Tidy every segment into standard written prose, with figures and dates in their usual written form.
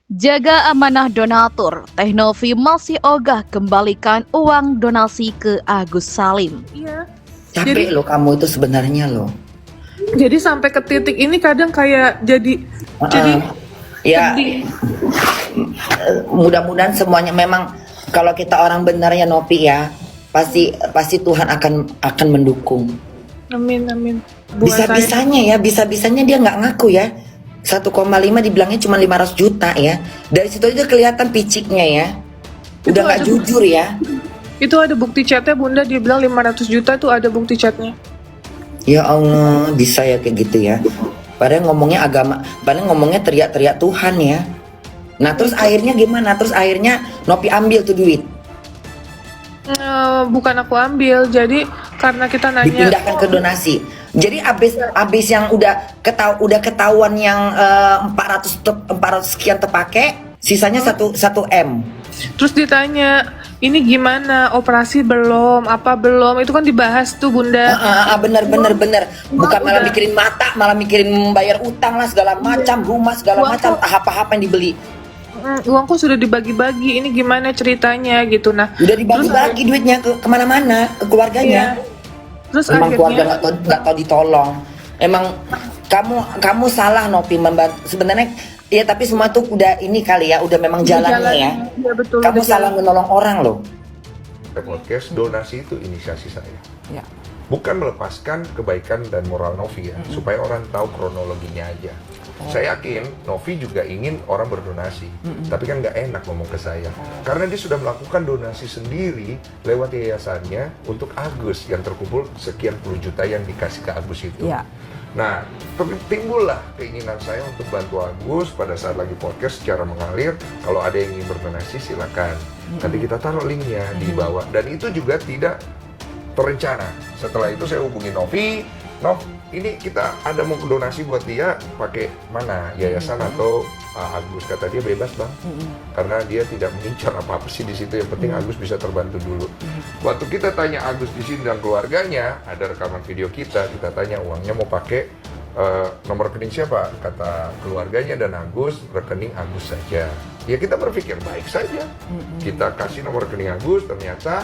Jaga amanah donatur, Teh Novi masih ogah kembalikan uang donasi ke Agus Salim. Iya. Capek loh kamu itu sebenarnya loh. Jadi sampai ke titik ini kadang kayak jadi Ya, sedih. mudah-mudahan semuanya memang kalau kita orang benar ya Nopi ya, pasti Tuhan akan mendukung. Amin amin. Buat saya Bisa-bisanya dia nggak ngaku ya. 1,5 dibilangnya cuma 500 juta ya. Dari situ aja kelihatan piciknya ya. Udah Itu nggak ada jujur ya. itu ada bukti chatnya Bunda, dia bilang 500 juta tuh ada bukti chatnya. Ya Allah, bisa ya kayak gitu ya. Padahal ngomongnya teriak-teriak Tuhan ya. Nah terus akhirnya gimana? Terus akhirnya Nopi ambil tuh duit, Bukan aku ambil, jadi karena kita nanya dipindahkan ke donasi. Jadi abis yang udah ketahuan yang 400 sekian terpakai, sisanya 1 M. terus ditanya, ini gimana, operasi belum, apa belum, itu kan dibahas tuh Bunda. Bener. Bukan malah mikirin mata, malah mikirin bayar utang lah segala macam, rumah segala macam, apa yang dibeli. Uangku sudah dibagi-bagi, ini gimana ceritanya gitu. Nah, Udah dibagi-bagi duitnya ke kemana-mana, ke keluarganya. iya. Terus Memang keluarga akhirnya nggak tahu ditolong. Emang kamu salah Nopi membantu sebenarnya ya, tapi semua tuh udah ini kali ya, udah memang jalannya ya. Iya betul. Kamu udah salah jalan. menolong orang loh. Podcast donasi itu inisiasi saya. Ya. Bukan melepaskan kebaikan dan moral Novi ya, supaya orang tahu kronologinya aja. Saya yakin Novi juga ingin orang berdonasi, tapi kan nggak enak ngomong ke saya, karena dia sudah melakukan donasi sendiri lewat yayasannya untuk Agus yang terkumpul sekian puluh juta yang dikasih ke Agus itu. Ya. Nah, timbullah keinginan saya untuk bantu Agus pada saat lagi podcast secara mengalir. Kalau ada yang ingin berdonasi silakan. Nanti kita taruh linknya di bawah. Dan itu juga tidak terencana. Setelah itu saya hubungi Novi, Nov, ini kita ada mau donasi buat dia, pakai mana, yayasan atau Agus? Kata dia bebas bang, karena dia tidak mengincar apa-apa sih di situ. Yang penting Agus bisa terbantu dulu. Waktu kita tanya Agus di sini dan keluarganya, ada rekaman video kita tanya uangnya mau pakai nomor rekening siapa? Kata keluarganya dan Agus, rekening Agus saja. Ya kita berpikir baik saja. Kita kasih nomor rekening Agus, ternyata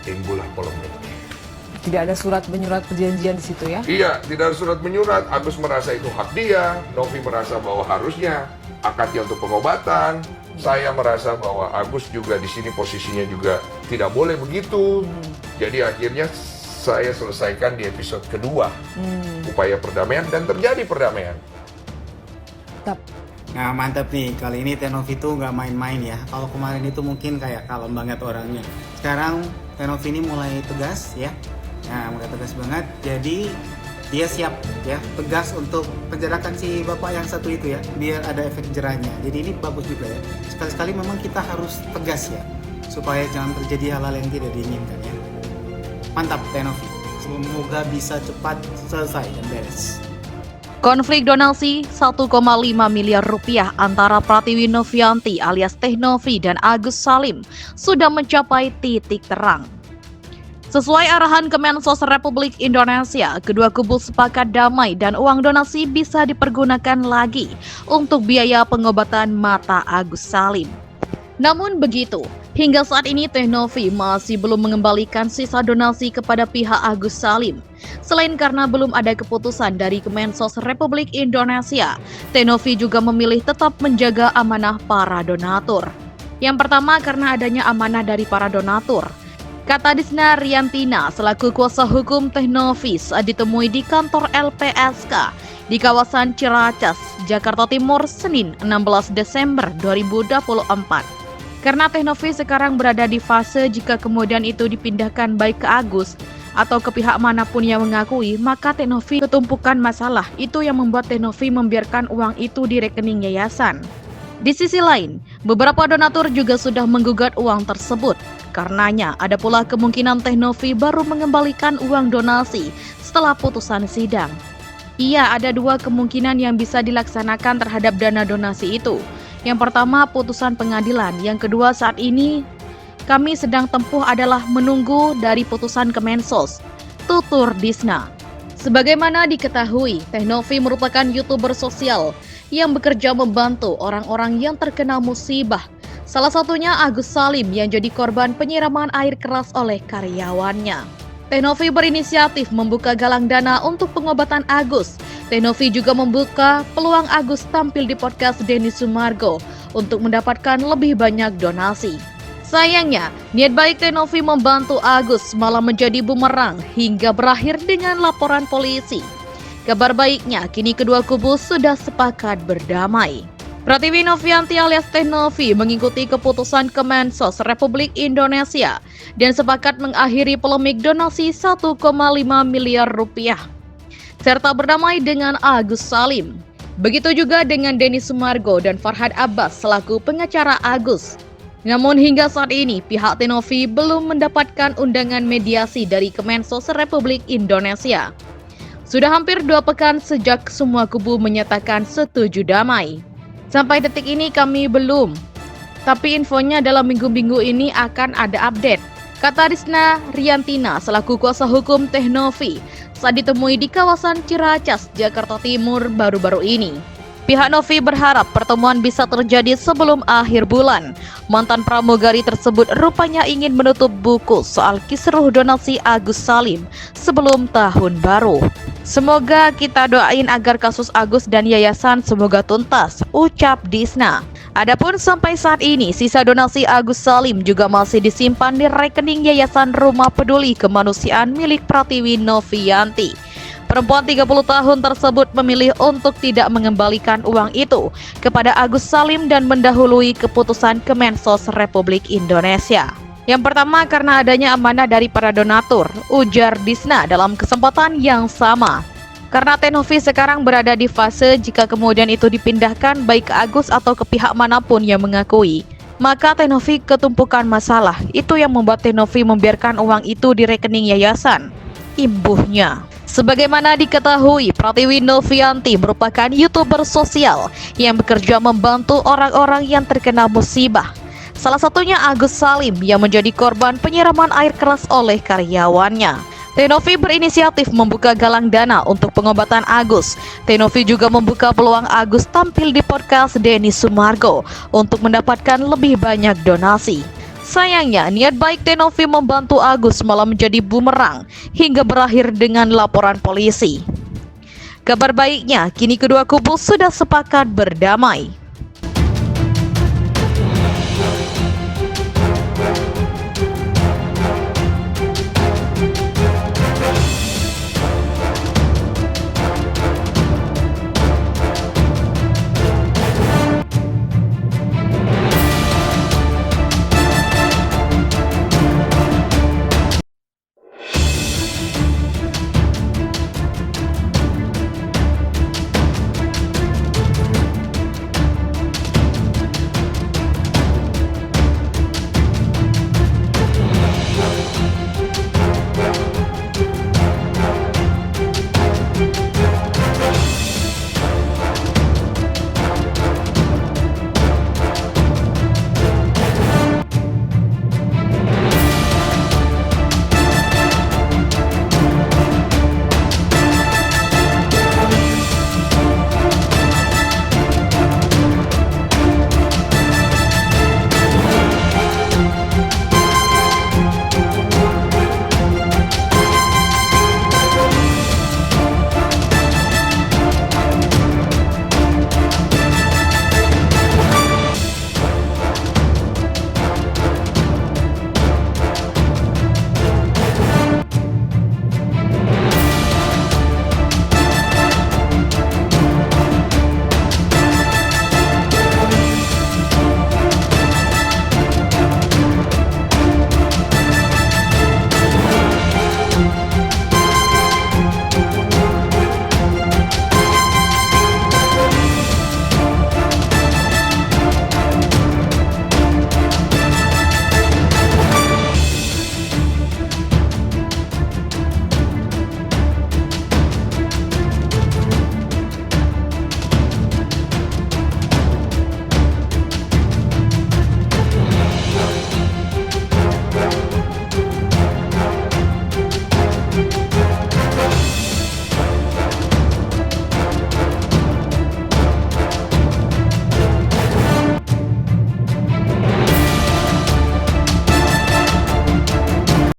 timbullah polemik. Tidak ada surat menyurat perjanjian di situ ya? Iya, tidak ada surat menyurat. Agus merasa itu hak dia, Novi merasa bahwa harusnya akadnya untuk pengobatan. Saya merasa bahwa Agus juga di sini posisinya juga tidak boleh begitu. Jadi akhirnya saya selesaikan di episode kedua, upaya perdamaian, dan terjadi perdamaian. Nah mantap nih, kali ini Tenovi tuh nggak main-main ya. Kalau kemarin itu mungkin kayak kalem banget orangnya. Sekarang Tenovi ini mulai tegas ya. Nah mulai tegas banget, jadi dia siap ya, tegas untuk penjarakan si bapak yang satu itu ya, biar ada efek jerahnya. Jadi ini bagus juga ya, sekali-sekali memang kita harus tegas ya, supaya jangan terjadi hal-hal yang tidak diinginkan ya. Mantap Tenovi, semoga bisa cepat selesai dan beres. Konflik donasi 1,5 miliar rupiah antara Pratiwi Novianti alias Teh Novi dan Agus Salim sudah mencapai titik terang. Sesuai arahan Kemensos Republik Indonesia, kedua kubu sepakat damai dan uang donasi bisa dipergunakan lagi untuk biaya pengobatan mata Agus Salim. Namun begitu, hingga saat ini Teh Novi masih belum mengembalikan sisa donasi kepada pihak Agus Salim. Selain karena belum ada keputusan dari Kemensos Republik Indonesia, Teh Novi juga memilih tetap menjaga amanah para donatur. Yang pertama karena adanya amanah dari para donatur. Kata Disna Riantina selaku kuasa hukum Teh Novi saat ditemui di kantor LPSK di kawasan Ciracas, Jakarta Timur, Senin 16 Desember 2024. Karena Teh Novi sekarang berada di fase jika kemudian itu dipindahkan baik ke Agus atau ke pihak manapun yang mengakui, maka Teh Novi ketumpukan masalah. Itu yang membuat Teh Novi membiarkan uang itu di rekening yayasan. Di sisi lain, beberapa donatur juga sudah menggugat uang tersebut. Karenanya, ada pula kemungkinan Teh Novi baru mengembalikan uang donasi setelah putusan sidang. Iya, ada dua kemungkinan yang bisa dilaksanakan terhadap dana donasi itu. Yang pertama, putusan pengadilan. Yang kedua, saat ini kami sedang tempuh adalah menunggu dari putusan Kemensos, tutur Disna. Sebagaimana diketahui, Teh Novi merupakan YouTuber sosial yang bekerja membantu orang-orang yang terkena musibah. Salah satunya Agus Salim yang jadi korban penyiraman air keras oleh karyawannya. Teh Novi berinisiatif membuka galang dana untuk pengobatan Agus. Teh Novi juga membuka peluang Agus tampil di podcast Denny Sumargo untuk mendapatkan lebih banyak donasi. Sayangnya, niat baik Teh Novi membantu Agus malah menjadi bumerang hingga berakhir dengan laporan polisi. Kabar baiknya, kini kedua kubu sudah sepakat berdamai. Pratiwi Novianti alias Teh Novi mengikuti keputusan Kemensos Republik Indonesia dan sepakat mengakhiri polemik donasi 1,5 miliar rupiah serta berdamai dengan Agus Salim. Begitu juga dengan Denny Sumargo dan Farhad Abbas selaku pengacara Agus. Namun hingga saat ini pihak Teh Novi belum mendapatkan undangan mediasi dari Kemensos Republik Indonesia. Sudah hampir 2 pekan sejak semua kubu menyatakan setuju damai. Sampai detik ini kami belum. Tapi infonya dalam minggu-minggu ini akan ada update, kata Rizna Riantina selaku kuasa hukum Teh Novi saat ditemui di kawasan Ciracas, Jakarta Timur baru-baru ini. Pihak Novi berharap pertemuan bisa terjadi sebelum akhir bulan. Mantan pramugari tersebut rupanya ingin menutup buku soal kisruh donasi Agus Salim sebelum tahun baru. Semoga kita doain agar kasus Agus dan yayasan semoga tuntas, ucap Disna. Adapun sampai saat ini sisa donasi Agus Salim juga masih disimpan di rekening Yayasan Rumah Peduli Kemanusiaan milik Pratiwi Novianti. Perempuan 30 tahun tersebut memilih untuk tidak mengembalikan uang itu kepada Agus Salim dan mendahului keputusan Kemensos Republik Indonesia. Yang pertama karena adanya amanah dari para donatur, ujar Disna dalam kesempatan yang sama. Karena Teh Novi sekarang berada di fase jika kemudian itu dipindahkan baik ke Agus atau ke pihak manapun yang mengakui, maka Teh Novi ketumpukan masalah. Itu yang membuat Teh Novi membiarkan uang itu di rekening yayasan, imbuhnya. Sebagaimana diketahui, Pratiwi Novianti merupakan YouTuber sosial yang bekerja membantu orang-orang yang terkena musibah. Salah satunya Agus Salim yang menjadi korban penyiraman air keras oleh karyawannya. Teh Novi berinisiatif membuka galang dana untuk pengobatan Agus. Teh Novi juga membuka peluang Agus tampil di podcast Denny Sumargo untuk mendapatkan lebih banyak donasi. Sayangnya, niat baik Teh Novi membantu Agus malah menjadi bumerang hingga berakhir dengan laporan polisi. Kabar baiknya, kini kedua kubu sudah sepakat berdamai.